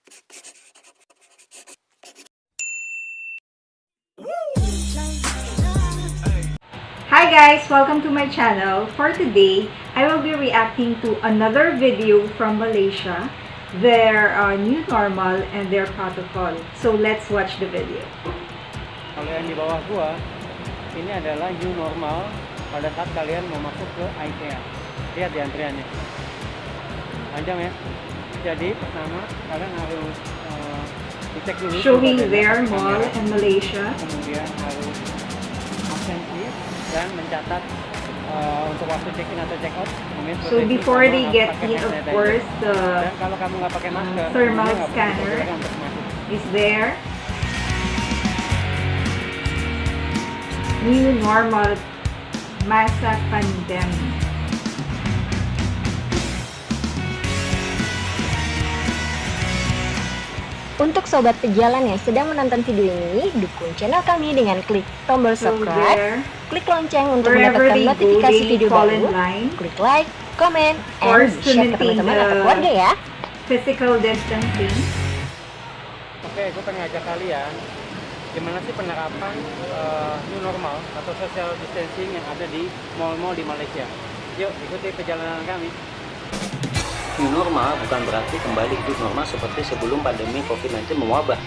Hi guys! Welcome to my channel. For today, I will be reacting to another video from Malaysia, their new normal and their protocol. So let's watch the video. Kalau yang di bawah gua, ini adalah new normal pada saat kalian mau masuk ke IKEA. Lihat di antriannya. Panjang ya. Jadi pertama kalian harus dicek dulu. Showing their mall in Malaysia. Kemudian harus absensi dan mencatat untuk waktu check-in atau check-out. So before they get in, of course, the dan kalau kamu nggak pakai masker, thermal scanner is there. New normal masa pandemic. Untuk sobat pejalan yang sedang menonton video ini, dukung channel kami dengan klik tombol subscribe, klik lonceng untuk mendapatkan notifikasi video baru, klik like, comment, and share ke teman-teman atau keluarga ya. Physical distancing. Oke, gue pengen ngajak kalian gimana sih penerapan new normal atau social distancing yang ada di mall-mall di Malaysia. Yuk, ikuti perjalanan kami. New normal bukan berarti kembali hidup normal seperti sebelum pandemi COVID-19 mewabah,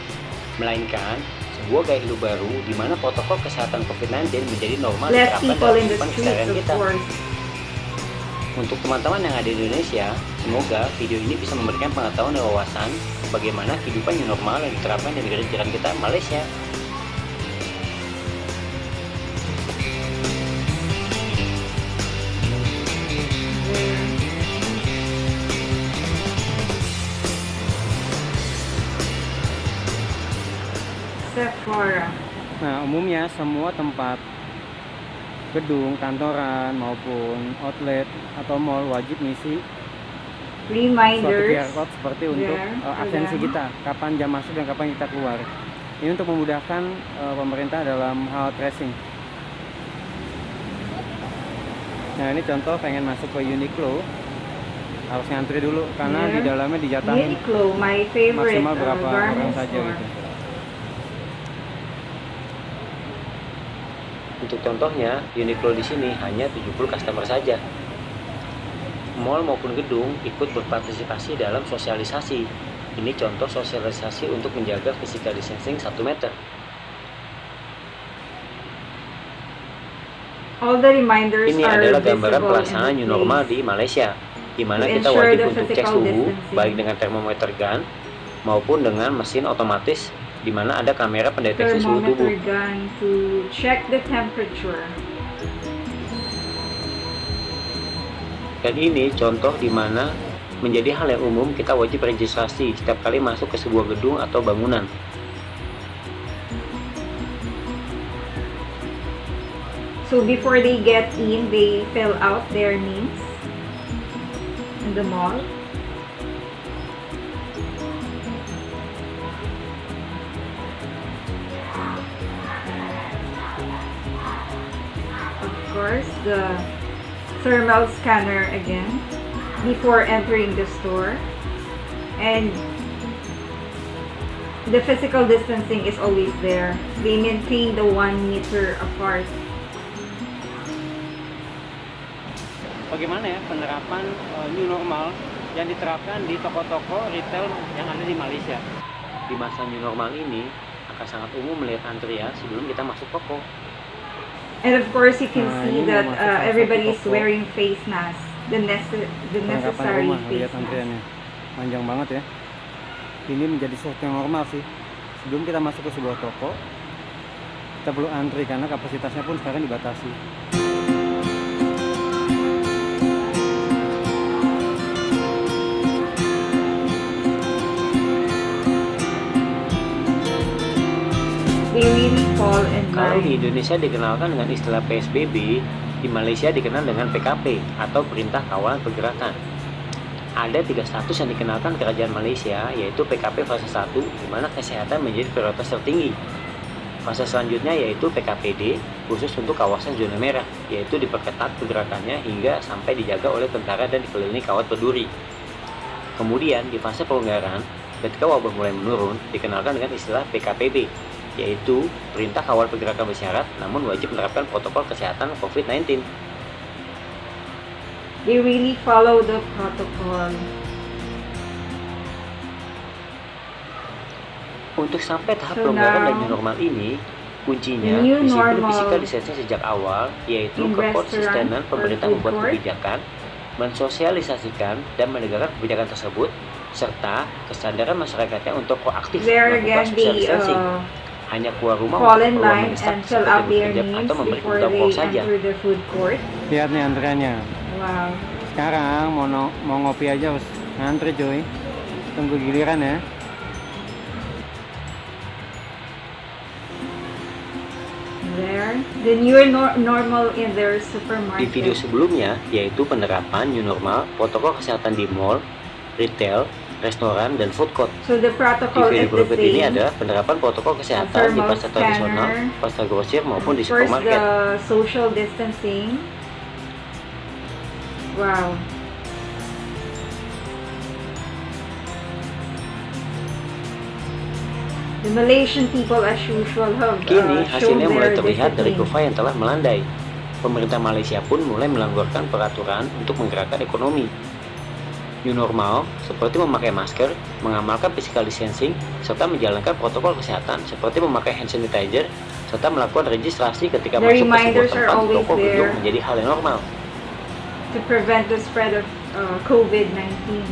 melainkan sebuah gaya hidup baru di mana protokol kesehatan COVID-19 menjadi normal diterapkan dalam kehidupan keseharian kita. Untuk teman-teman yang ada di Indonesia, semoga video ini bisa memberikan pengetahuan dan wawasan bagaimana kehidupan new normal yang diterapkan di negara jiran kita, Malaysia. Sephora. Nah, umumnya semua tempat gedung, kantoran maupun outlet atau mall wajib ngisi suatu Reminders QR code seperti untuk absensi kita, kapan jam masuk dan kapan kita keluar. Ini untuk memudahkan pemerintah dalam hal tracing. Nah, ini contoh pengen masuk ke Uniqlo, harus ngantri dulu karena di dalamnya dijatahin Uniqlo, my favorite maksimal berapa orang garment saja store. gitu. Untuk contohnya, Uniqlo di sini hanya 70 customer saja. Mall maupun gedung ikut berpartisipasi dalam sosialisasi. Ini contoh sosialisasi untuk menjaga physical distancing 1 meter. All the reminders Ini are adalah gambaran visible pelaksanaan in the new normal place. di Malaysia, di mana To kita ensure wajib the untuk cek physical suhu, distancing. baik dengan termometer gun maupun dengan mesin otomatis, di mana ada kamera pendeteksi suhu tubuh. Thermometer gun to check the temperature. Dan ini contoh di mana menjadi hal yang umum kita wajib registrasi setiap kali masuk ke sebuah gedung atau bangunan. So before they get in, they fill out their names in the mall. Of course, the thermal scanner again before entering the store, and the physical distancing is always there. They maintain the 1 meter apart. Bagaimana ya penerapan new normal yang diterapkan di toko-toko retail yang ada di Malaysia? Di masa new normal ini akan sangat umum melihat antrian sebelum kita masuk toko. And of course, you can Nah, see ini that mau masuk salah satu everybody is toko. wearing face mask, the Perlengkapan necessary rumah, face lihat mask. antriannya panjang banget ya. Ini menjadi sesuatu yang normal sih. Sebelum kita masuk ke sebuah toko, kita perlu antri karena kapasitasnya pun sekarang dibatasi. They really fall in Kalau di line. Indonesia dikenalkan dengan istilah PSBB, di Malaysia dikenal dengan PKP atau Perintah Kawalan Pergerakan. Ada 3 status yang dikenalkan Kerajaan Malaysia, yaitu PKP fase 1, di mana kesehatan menjadi prioritas tertinggi. Fase selanjutnya yaitu PKPD, khusus untuk kawasan zona merah, yaitu diperketat pergerakannya hingga sampai dijaga oleh tentara dan dikelilingi kawat berduri. Kemudian di fase pelonggaran, ketika wabah mulai menurun, dikenalkan dengan istilah PKPB, yaitu Perintah Kawal Pergerakan Bersyarat namun wajib menerapkan protokol kesehatan COVID-19. They really follow the protocol. Untuk sampai tahap So pelonggaran dan now, new normal ini, kuncinya new disiplin normal physical distancing sejak awal, yaitu in kekonsistenan restaurant pemerintah or food membuat court. kebijakan, mensosialisasikan dan menegakkan kebijakan tersebut, serta kesadaran masyarakatnya untuk proaktif There melakukan again, social they distancing. Hanya keluar rumah fall untuk in keperluan line mendesak and fill seperti out their bekerja names atau memberi before kebutuhan they pokok saja. enter the food court. Lihat nih antreannya. Wow. Sekarang mau ngopi aja harus ngantri cuy. Tunggu giliran ya. There, the new normal in their supermarket. Di video sebelumnya, yaitu penerapan new normal protokol kesehatan di mall, retail, restoran, dan food court. So the Di protocol video is the berikut ini same. adalah penerapan protokol kesehatan di Thermal pasar tradisional, scanner. pasar grosir maupun di First, supermarket. the social distancing. Wow. The Malaysian people as usual have Kini shown hasilnya mulai their terlihat dari discipline. kurva yang telah melandai. Pemerintah Malaysia pun mulai melonggarkan peraturan untuk menggerakkan ekonomi. New normal seperti memakai masker, mengamalkan physical distancing, serta menjalankan protokol kesehatan seperti memakai hand sanitizer, serta melakukan registrasi ketika The masuk ke sebuah reminders are tempat always toko gedung there. menjadi hal yang normal. To prevent the spread of COVID-19.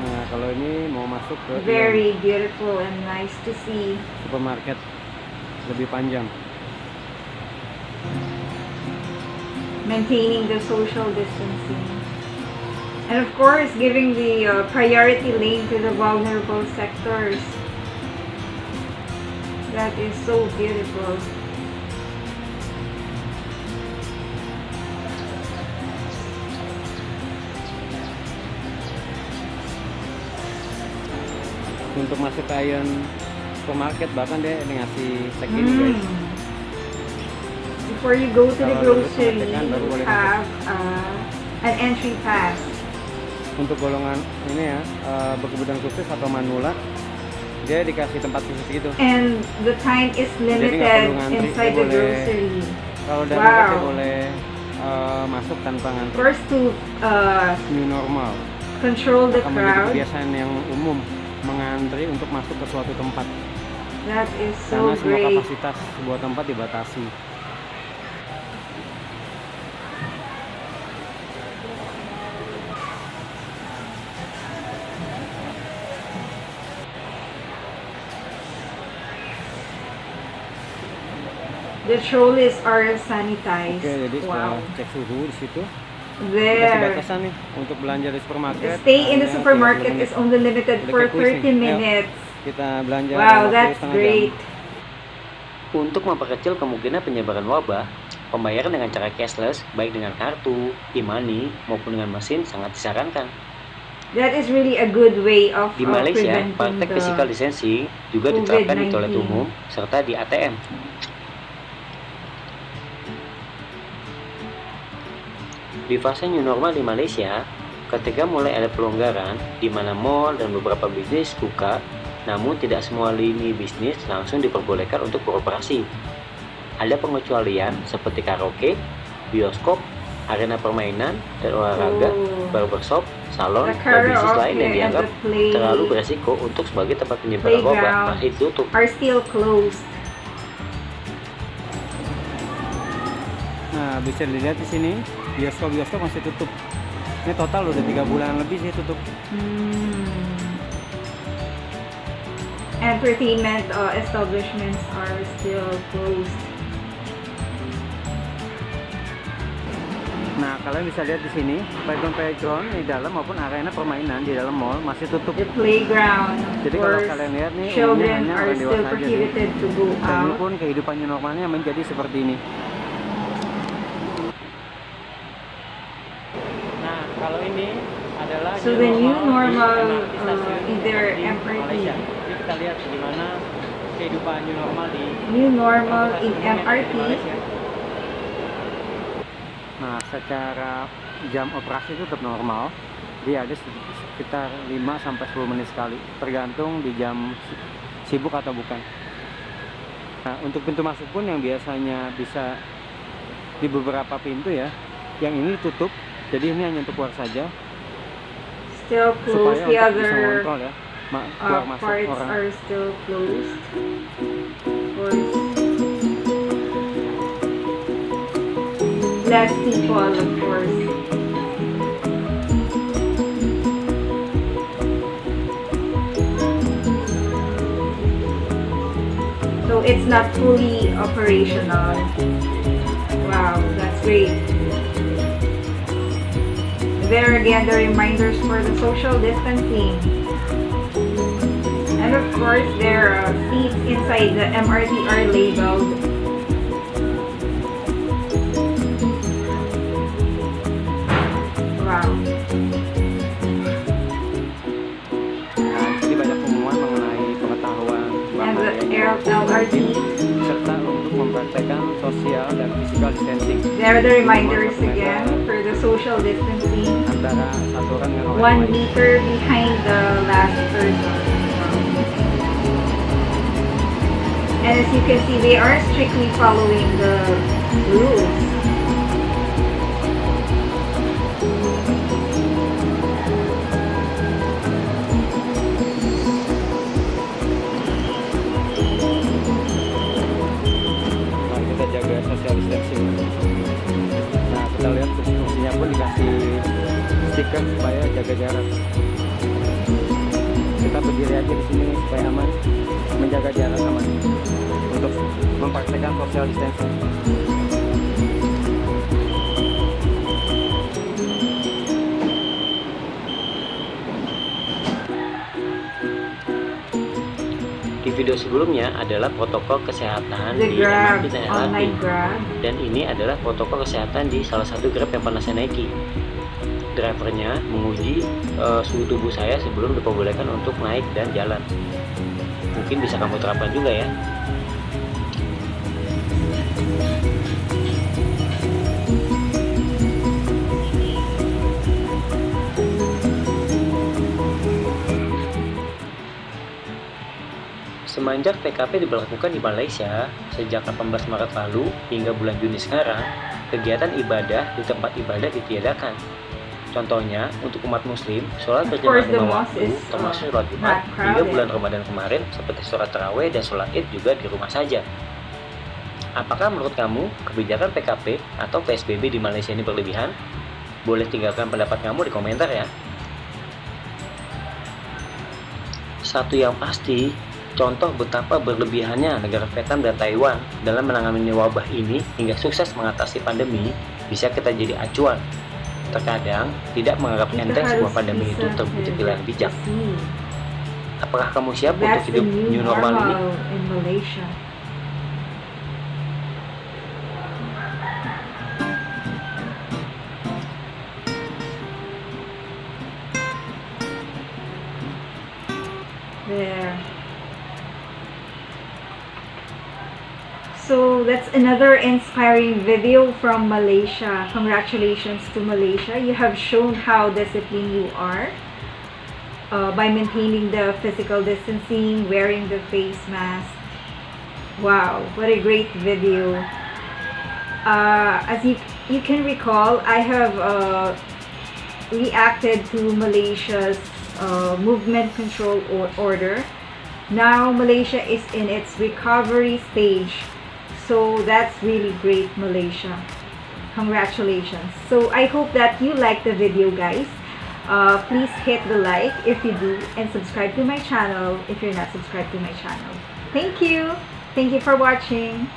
Nah, kalau ini mau masuk ke Very beautiful and nice to see. supermarket lebih panjang. Maintaining the social distancing. And of course, giving the priority lane to the vulnerable sectors. That is so beautiful. Untuk masuk ke Ion supermarket bahkan dia ngasih tag ini guys. Before you go to the Kalau lulus grocery, pengecekan baru you boleh have an entry pass. Untuk golongan ini ya berkebutuhan khusus atau manula, dia dikasih tempat khusus gitu. And the time is Jadi nggak limited perlu ngantri, inside dia the boleh. grocery. Kalau dari Wow. dia boleh masuk tanpa ngantri. First to New normal. control the Akan menjadi crowd. kebiasaan yang umum mengantri untuk masuk ke suatu tempat. That is so Karena semua great. kapasitas sebuah tempat dibatasi. The trolleys are sanitized. Oke, jadi setelah Wow. cek suhu di situ, dikasih There. batasan nih untuk belanja di supermarket. The stay in the hanya 30 supermarket menit. is only limited Udah for kayak kuis 30 nih. Ayo. minutes. Kita belanja Wow, dalam waktu that's setengah great. jam. Untuk memperkecil kemungkinan penyebaran wabah, pembayaran dengan cara cashless, baik dengan kartu, e-money, maupun dengan mesin sangat disarankan. That is really a good way of Di Malaysia, preventing praktek the physical distancing juga diterapkan di toilet COVID-19. umum serta di ATM. Di fase new normal di Malaysia, ketika mulai ada pelonggaran, di mana mall dan beberapa bisnis buka, namun tidak semua lini bisnis langsung diperbolehkan untuk beroperasi. Ada pengecualian seperti karaoke, bioskop, arena permainan dan olahraga, Oh. barbershop, salon, The dan bisnis karaoke lain yang and dianggap the play terlalu beresiko untuk sebagai tempat penyebaran wabah playground masih ditutup. are still closed. Nah, bisa dilihat di sini, bioskop masih tutup. Ini total udah 3 bulan lebih sih tutup. Entertainment establishments are still closed. Nah, kalian bisa lihat di sini, playground di dalam maupun arena permainan di dalam mall masih tutup. The playground Jadi kalau for kalian lihat nih, umumnya children hanya are orang still dewasa aja sih. prohibited to go Dan ini out. pun kehidupan new normalnya menjadi seperti ini. Nah, kalau ini adalah So the new normal di stasiun in their di MRT. Malaysia. Jadi kita lihat gimana kehidupan new normal di New normal in transportasi umum yang ada di MRT. Malaysia. Nah, secara jam operasi itu tetap normal. Dia ada sekitar 5-10 menit sekali, tergantung di jam sibuk atau bukan. Nah, untuk pintu masuk pun yang biasanya bisa di beberapa pintu ya, yang ini tutup, jadi ini hanya untuk keluar saja. Still closed, supaya the untuk bisa other mengontrol ya, keluar masuk parts orang. are still closed. Of course. Less people, of course. So it's not fully operational. Wow, that's great. There again, the reminders for the social distancing. And of course, their seats inside the MRT are labeled. Wow. Nah, jadi banyak pengumuman mengenai pengetahuan And the LRT. serta untuk mempraktekkan sosial dan physical distancing. There are the reminders again for the social distancing. Antara satu orang dengan orang 1 lain. meter behind the last person. And as you can see, they are strictly following the rules. Nah, kita jaga social distancing. Nah, kita lihat kursi-kursinya pun dikasih stiker supaya jaga jarak. Kita berdiri aja di sini supaya aman, menjaga jarak aman untuk mempraktekkan social distancing. Di video sebelumnya adalah protokol kesehatan The di Grab, MRT dan LRT. online Grab. Dan ini adalah protokol kesehatan di salah satu Grab yang pernah saya naiki. Drivernya menguji suhu tubuh saya sebelum diperbolehkan untuk naik dan jalan. Mungkin bisa kamu terapkan juga ya. Semenjak PKP diberlakukan di Malaysia sejak 18 Maret lalu hingga bulan Juni sekarang, kegiatan ibadah di tempat ibadah ditiadakan. Contohnya, untuk umat muslim, sholat berjamaah 5 waktu, termasuk sholat Jumat, hingga bulan Ramadan kemarin, seperti sholat tarawih dan sholat Id juga di rumah saja. Apakah menurut kamu, kebijakan PKP atau PSBB di Malaysia ini berlebihan? Boleh tinggalkan pendapat kamu di komentar ya. Satu yang pasti, contoh betapa berlebihannya negara Vietnam dan Taiwan dalam menangani wabah ini hingga sukses mengatasi pandemi bisa kita jadi acuan. Terkadang, tidak menganggap enteng sebuah pandemi itu terbukti pilihan bijak. Apakah kamu siap untuk hidup new normal ini? In Malaysia. There. So that's another inspiring video from Malaysia. Congratulations to Malaysia. You have shown how disciplined you are by maintaining the physical distancing, wearing the face mask. Wow, what a great video. As you can recall, I have reacted to Malaysia's movement control order. Now Malaysia is in its recovery stage. So that's really great, Malaysia. Congratulations. So I hope that you like the video, guys. Please hit the like if you do and subscribe to my channel if you're not subscribed to my channel. Thank you. Thank you for watching.